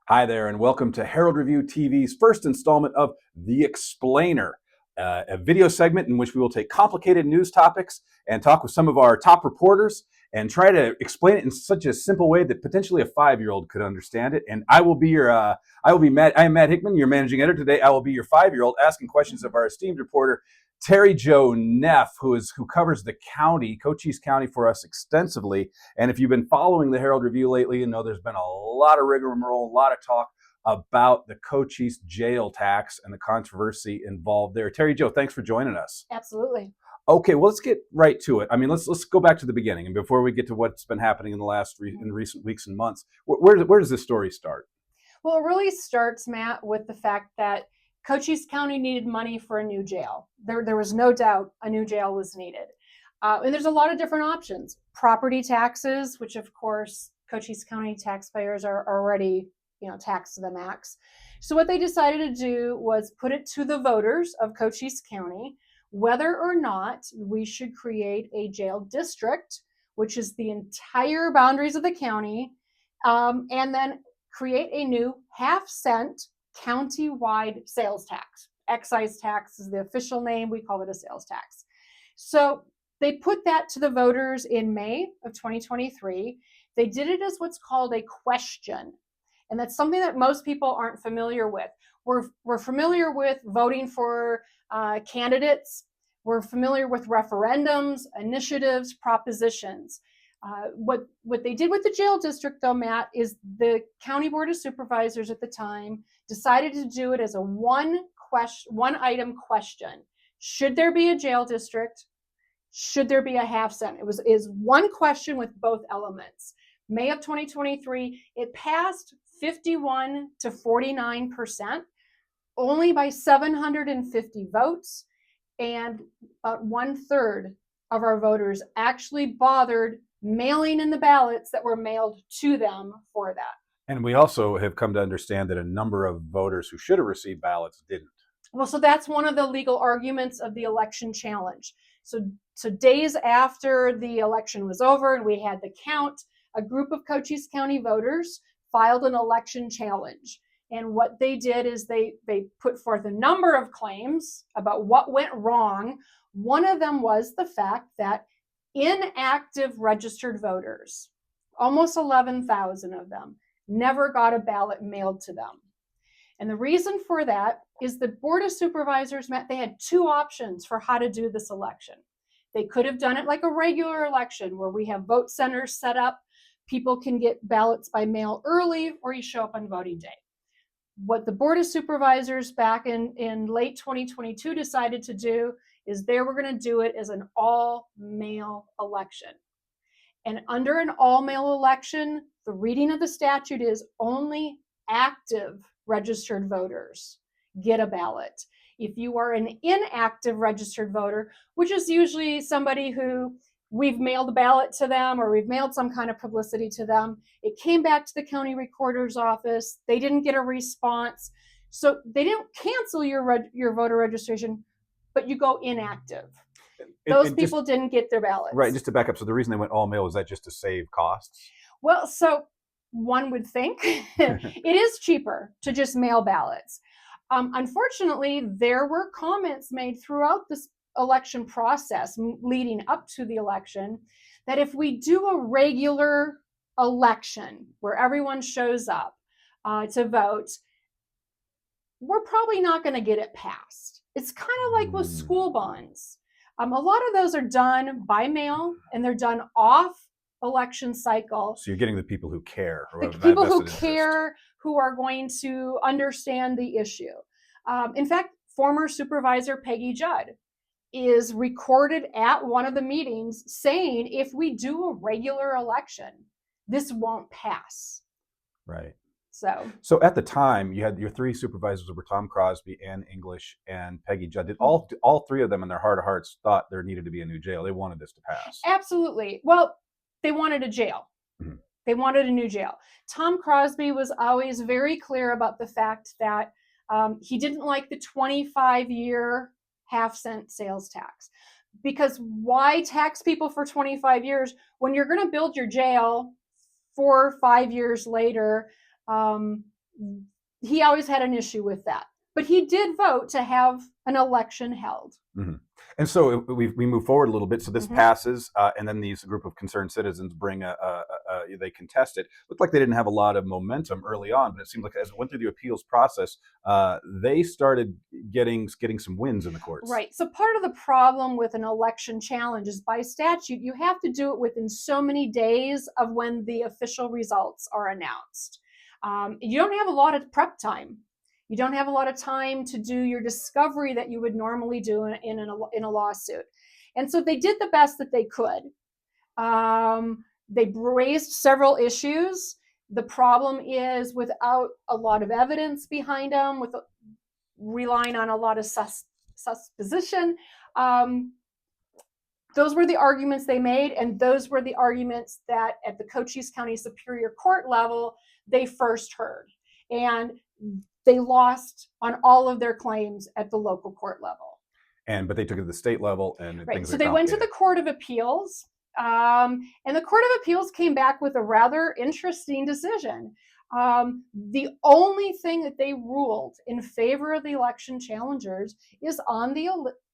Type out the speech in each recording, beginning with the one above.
Hi there, and welcome to Herald Review TV's first installment of The Explainer, a video segment in which we will take complicated news topics and talk with some of our top reporters and try to explain it in such a simple way that potentially a 5-year-old could understand it. And I am Matt Hickman, your managing editor today. I will be your 5-year-old asking questions of our esteemed reporter Terri Neff, who covers the county, Cochise County, for us extensively. And if you've been following the Herald Review lately, you know there's been a lot of rigmarole, a lot of talk about the Cochise jail tax and the controversy involved there. Terri, thanks for joining us. Absolutely. Okay, well, let's get right to it. I mean, let's go back to the beginning, and before we get to what's been happening in in recent weeks and months, where does this story start? Well, it really starts, Matt, with the fact that Cochise County needed money for a new jail. There was no doubt a new jail was needed. And there's a lot of different options. Property taxes, which of course Cochise County taxpayers are already, taxed to the max. So what they decided to do was put it to the voters of Cochise County whether or not we should create a jail district, which is the entire boundaries of the county, and then create a new half-cent county-wide sales tax. Excise tax is the official name. We call it a sales tax. So they put that to the voters in May of 2023. They did it as what's called a question. And that's something that most people aren't familiar with. We're familiar with voting for candidates. We're familiar with referendums, initiatives, propositions. What they did with the jail district, though, Matt, is the County Board of Supervisors at the time decided to do it as a one-item question. Should there be a jail district? Should there be a half-cent? Is one question with both elements. May of 2023, it passed 51 to 49%, only by 750 votes, and about 1/3 of our voters actually bothered mailing in the ballots that were mailed to them for that. And we also have come to understand that a number of voters who should have received ballots didn't. Well, so that's one of the legal arguments of the election challenge. So days after the election was over and we had the count, a group of Cochise County voters filed an election challenge. And what they did is they put forth a number of claims about what went wrong. One of them was the fact that inactive registered voters, almost 11,000 of them, never got a ballot mailed to them. And the reason for that is the Board of Supervisors, Matt, they had two options for how to do this election. They could have done it like a regular election where we have vote centers set up. People can get ballots by mail early, or you show up on voting day. What the Board of Supervisors back in late 2022 decided to do is they were going to do it as an all-mail election. And under an all-mail election, the reading of the statute is only active registered voters get a ballot. If you are an inactive registered voter, which is usually somebody who we've mailed a ballot to them or we've mailed some kind of publicity to them, it came back to the county recorder's office, they didn't get a response, so they didn't cancel your voter registration, but you go inactive. Those people didn't get their ballots. Right, just to back up, so the reason they went all mail, is that just to save costs? Well, so one would think it is cheaper to just mail ballots. Unfortunately, there were comments made throughout this election process leading up to the election that if we do a regular election where everyone shows up to vote, we're probably not going to get it passed. It's kind of like with school bonds. A lot of those are done by mail and they're done off election cycle. So you're getting the people who care. The people who care, who are going to understand the issue. In fact, former Supervisor Peggy Judd is recorded at one of the meetings saying, if we do a regular election, this won't pass. Right. So at the time, you had your three supervisors were Tom Crosby, Ann English, and Peggy Judd. Did all three of them in their heart of hearts thought there needed to be a new jail? They wanted this to pass. Absolutely. Well, they wanted a jail. Mm-hmm. They wanted a new jail. Tom Crosby was always very clear about the fact that he didn't like the 25-year half-cent sales tax. Because why tax people for 25 years when you're going to build your jail 4 or 5 years later? he always had an issue with that. But he did vote to have an election held. Mm-hmm. And so we move forward a little bit. So this Mm-hmm. passes, and then these group of concerned citizens bring they contest it. Looked like they didn't have a lot of momentum early on, but it seemed like as it went through the appeals process, they started getting some wins in the courts. Right. So part of the problem with an election challenge is by statute, you have to do it within so many days of when the official results are announced. You don't have a lot of prep time. You don't have a lot of time to do your discovery that you would normally do in a lawsuit. And so they did the best that they could. They raised several issues. The problem is without a lot of evidence behind them, with relying on a lot of supposition. Those were the arguments they made, and those were the arguments that at the Cochise County Superior Court level, they first heard. And they lost on all of their claims at the local court level. But they took it to the state level, and right. So they went to the Court of Appeals, and the Court of Appeals came back with a rather interesting decision. The only thing that they ruled in favor of the election challengers is on the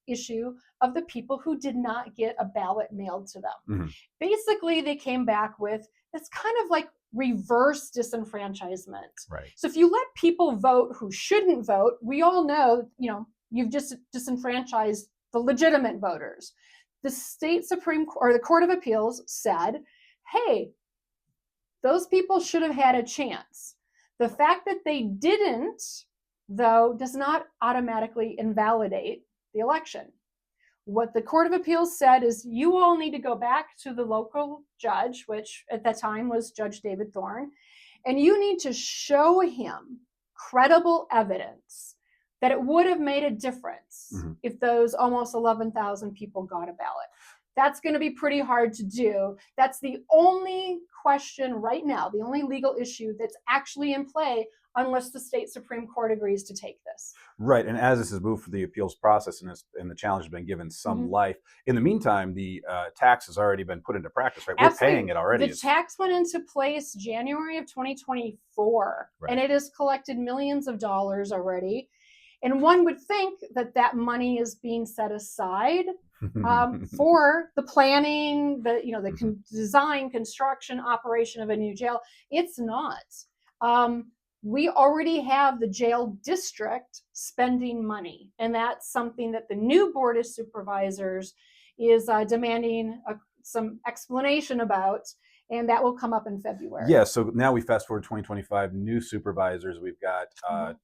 issue of the people who did not get a ballot mailed to them. Mm-hmm. Basically, they came back with, it's kind of like reverse disenfranchisement. Right. So if you let people vote who shouldn't vote, we all know, you've just disenfranchised the legitimate voters. The state Supreme Court, or the Court of Appeals, said, hey, those people should have had a chance. The fact that they didn't, though, does not automatically invalidate the election. What the Court of Appeals said is you all need to go back to the local judge, which at that time was Judge David Thorne, and you need to show him credible evidence that it would have made a difference if those almost 11,000 people got a ballot. That's going to be pretty hard to do. That's the only question right now, the only legal issue that's actually in play, unless the state Supreme Court agrees to take this. Right, and as this has moved through the appeals process and the challenge has been given some life, in the meantime, the tax has already been put into practice, right? Absolutely. We're paying it already. The tax went into place January of 2024, right. And it has collected millions of dollars already. And one would think that that money is being set aside for the planning, the design, construction, operation of a new jail. It's not. We already have the jail district spending money, and that's something that the new Board of Supervisors is demanding some explanation about, and that will come up in February. Yeah, so now we fast forward 2025, new supervisors. We've got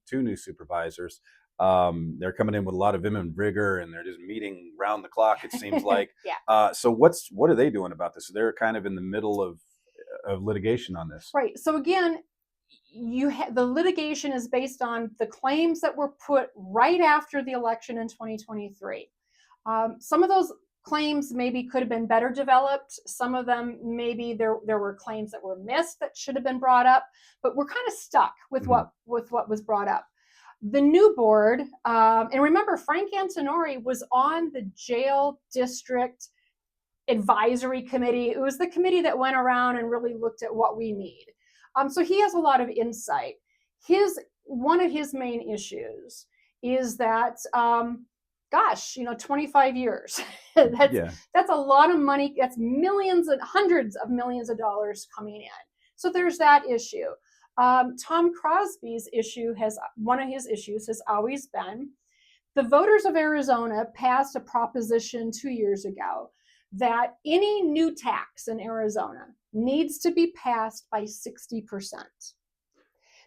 2 new supervisors. They're coming in with a lot of vim and vigor, and they're just meeting round the clock, it seems like. Yeah. So what are they doing about this? So they're kind of in the middle of litigation on this. Right. So again, the litigation is based on the claims that were put right after the election in 2023. Some of those claims maybe could have been better developed. Some of them, maybe there were claims that were missed that should have been brought up, but we're kind of stuck with what was brought up. The new board, and remember, Frank Antonori was on the jail district advisory committee. It was the committee that went around and really looked at what we need. So he has a lot of insight. One of his main issues is that, 25 years. That's a lot of money. That's millions and hundreds of millions of dollars coming in. So there's that issue. Tom Crosby's one of his issues has always been, the voters of Arizona passed a proposition 2 years ago that any new tax in Arizona needs to be passed by 60%.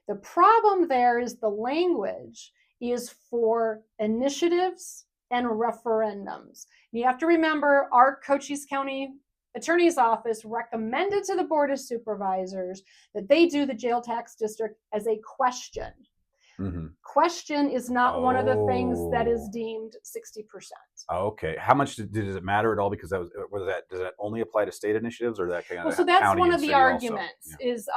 The problem there is the language is for initiatives and referendums. You have to remember, our Cochise County Attorney's Office recommended to the Board of Supervisors that they do the jail tax district as a question. Question is not one of the things that is deemed 60%. Okay. How much does it matter at all? Because does that only apply to state initiatives, or that kind of so that's one of the arguments is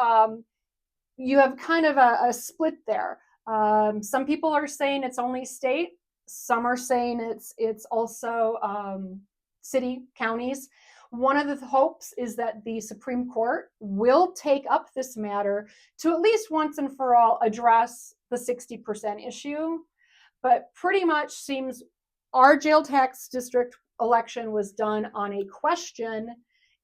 you have kind of a split there. Some people are saying it's only state. Some are saying it's also city, counties. One of the hopes is that the Supreme Court will take up this matter to at least once and for all address the 60% issue. But pretty much seems our jail tax district election was done on a question,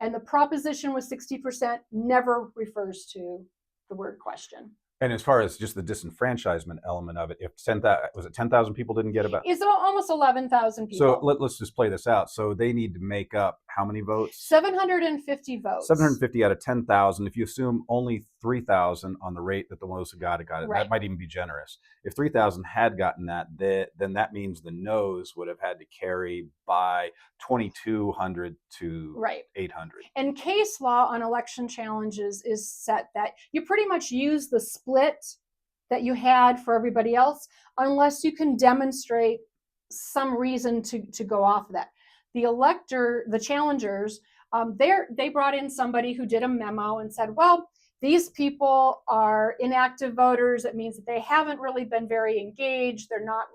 and the proposition was 60% never refers to the word question. And as far as just the disenfranchisement element of it, if 10,000 people didn't get about? It's almost 11,000 people. So let's just play this out. So they need to make up how many votes? 750 votes. 750 out of 10,000. If you assume only 3,000 on the rate that the ones who got it, Right. that might even be generous. If 3,000 had gotten that, then that means the no's would have had to carry by 2,200 to Right. 800. And case law on election challenges is set that you pretty much use the split that you had for everybody else, unless you can demonstrate some reason to go off of that. The challengers, they brought in somebody who did a memo and said, well, these people are inactive voters. It means that they haven't really been very engaged. They're not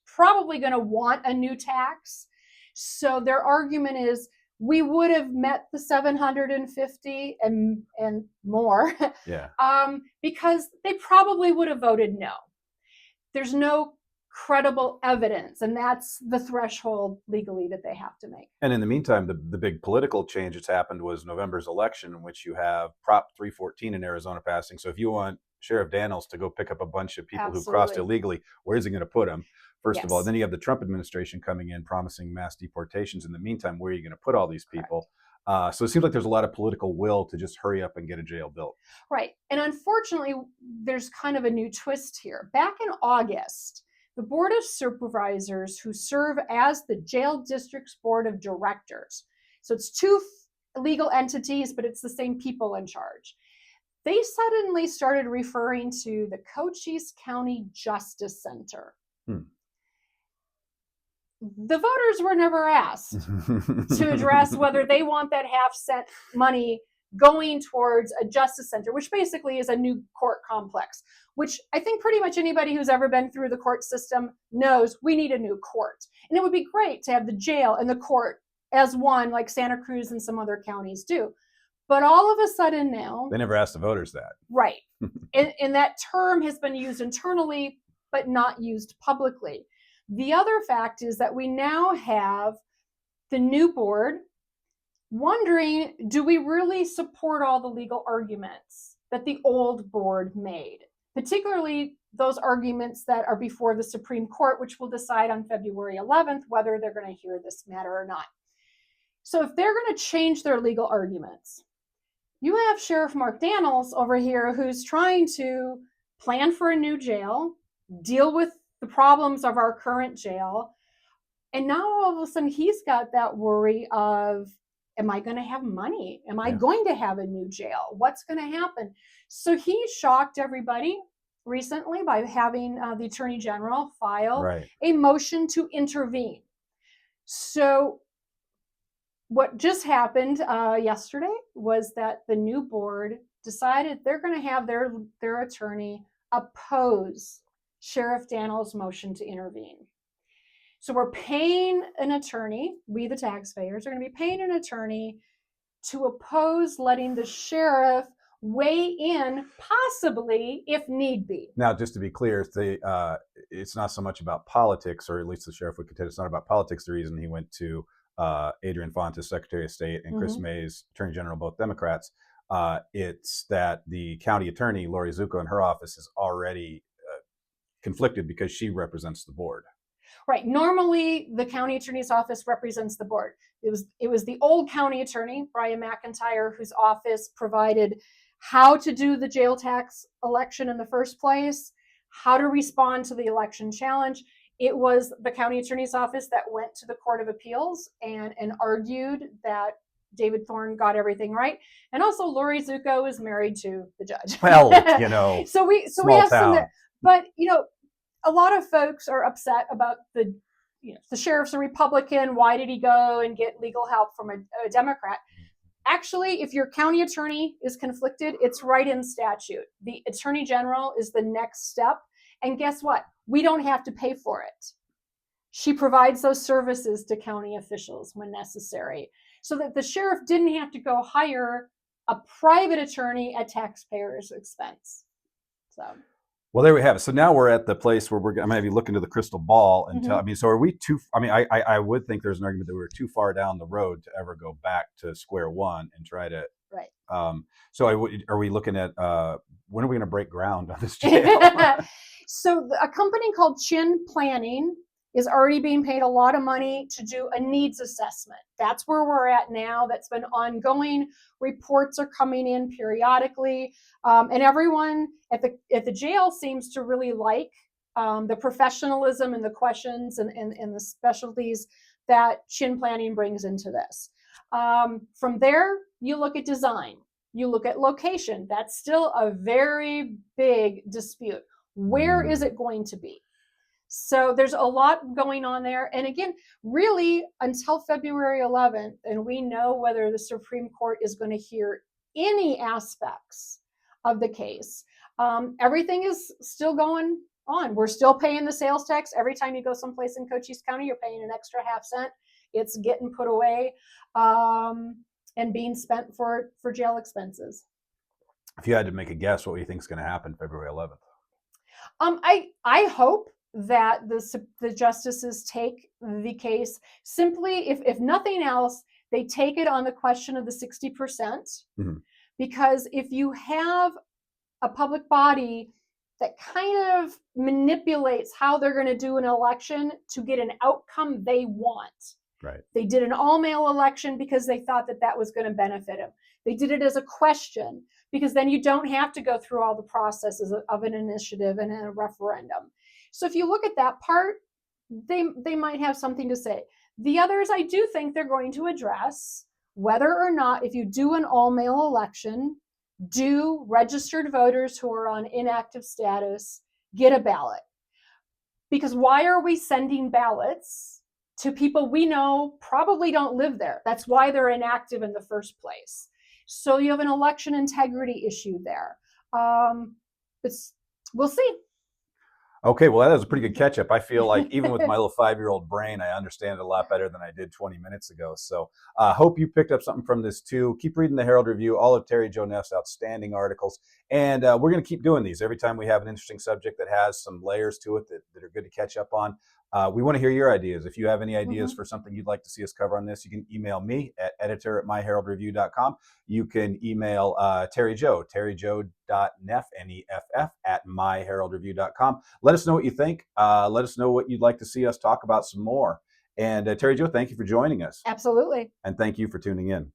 probably going to want a new tax. So their argument is, we would have met the 750 and more, Yeah. because they probably would have voted no. There's no credible evidence, and that's the threshold legally that they have to make. And in the meantime, the big political change that's happened was November's election, in which you have Prop 314 in Arizona passing. So if you want Sheriff Daniels to go pick up a bunch of people who crossed illegally, where is he going to put them? First of all, then you have the Trump administration coming in promising mass deportations. In the meantime, where are you going to put all these people? So it seems like there's a lot of political will to just hurry up and get a jail built. Right. And unfortunately, there's kind of a new twist here. Back in August, the Board of Supervisors, who serve as the jail district's board of directors, so it's two legal entities, but it's the same people in charge, they suddenly started referring to the Cochise County Justice Center. The voters were never asked to address whether they want that half-cent money going towards a justice center, which basically is a new court complex, which I think pretty much anybody who's ever been through the court system knows we need a new court. And it would be great to have the jail and the court as one, like Santa Cruz and some other counties do. But all of a sudden now... They never asked the voters that. Right. And that term has been used internally, but not used publicly. The other fact is that we now have the new board wondering, do we really support all the legal arguments that the old board made, particularly those arguments that are before the Supreme Court, which will decide on February 11th whether they're going to hear this matter or not. So if they're going to change their legal arguments, you have Sheriff Mark Daniels over here who's trying to plan for a new jail, deal with the problems of our current jail. And now all of a sudden he's got that worry of, am I going to have money? Am I going to have a new jail? What's going to happen? So he shocked everybody recently by having the Attorney General file a motion to intervene. So what just happened yesterday was that the new board decided they're going to have their attorney oppose Sheriff Daniels' motion to intervene. So we're paying an attorney, we the taxpayers are going to be paying an attorney to oppose letting the sheriff weigh in, possibly, if need be. Now, just to be clear, it's not so much about politics, or at least the sheriff would contend it's not about politics. The reason he went to Adrian Fontes, Secretary of State, and Chris Mays, Attorney General, both Democrats, it's that the county attorney, Lori Zucco, in her office is already conflicted because she represents the board. Right. Normally, the county attorney's office represents the board. It was the old county attorney, Brian McIntyre, whose office provided how to do the jail tax election in the first place, how to respond to the election challenge. It was the county attorney's office that went to the Court of Appeals and argued that David Thorne got everything right. And also Lori Zucco is married to the judge. Well, you know, so we have some there. But, you know, a lot of folks are upset about the sheriff's a Republican. Why did he go and get legal help from a Democrat? Actually, if your county attorney is conflicted, it's right in statute. The attorney general is the next step. And guess what? We don't have to pay for it. She provides those services to county officials when necessary. so that the sheriff didn't have to go hire a private attorney at taxpayers' expense. So. Well, there we have it. So now we're at the place where I'm going to be looking to the crystal ball and tell. I mean, so are we too? I mean, I would think there's an argument that we're too far down the road to ever go back to square one and try to. Right. So are we looking at when are we going to break ground on this jail? So a company called Chin Planning is already being paid a lot of money to do a needs assessment. That's where we're at now. That's been ongoing. Reports are coming in periodically, and everyone at the jail seems to really like the professionalism and the questions and the specialties that Chin Planning brings into this. From there, you look at design. You look at location. That's still a very big dispute. Where is it going to be? So there's a lot going on there. And again, really until February 11th, and we know whether the Supreme Court is going to hear any aspects of the case, everything is still going on. We're still paying the sales tax. Every time you go someplace in Cochise County, you're paying an extra half cent. It's getting put away and being spent for jail expenses. If you had to make a guess, what do you think is going to happen February 11th? I hope that the justices take the case simply, if nothing else, they take it on the question of the 60%. Mm-hmm. Because if you have a public body that kind of manipulates how they're going to do an election to get an outcome they want. Right. They did an all-mail election because they thought that was going to benefit them. They did it as a question because then you don't have to go through all the processes of an initiative and a referendum. So if you look at that part, they might have something to say. The others, I do think they're going to address whether or not, if you do an all-mail election, do registered voters who are on inactive status get a ballot? Because why are we sending ballots to people we know probably don't live there? That's why they're inactive in the first place. So you have an election integrity issue there. We'll see. Okay, well, that was a pretty good catch-up. I feel like even with my little 5-year-old brain, I understand it a lot better than I did 20 minutes ago. So hope you picked up something from this too. Keep reading the Herald Review, all of Terri Jo Neff's outstanding articles. And we're going to keep doing these. Every time we have an interesting subject that has some layers to it that are good to catch up on, we want to hear your ideas. If you have any ideas for something you'd like to see us cover on this, you can email me at editor@myheraldreview.com. You can email Terri Jo, terrijo.neff, Neff, at myheraldreview.com. Let us know what you think. Let us know what you'd like to see us talk about some more. And Terri Jo, thank you for joining us. Absolutely. And thank you for tuning in.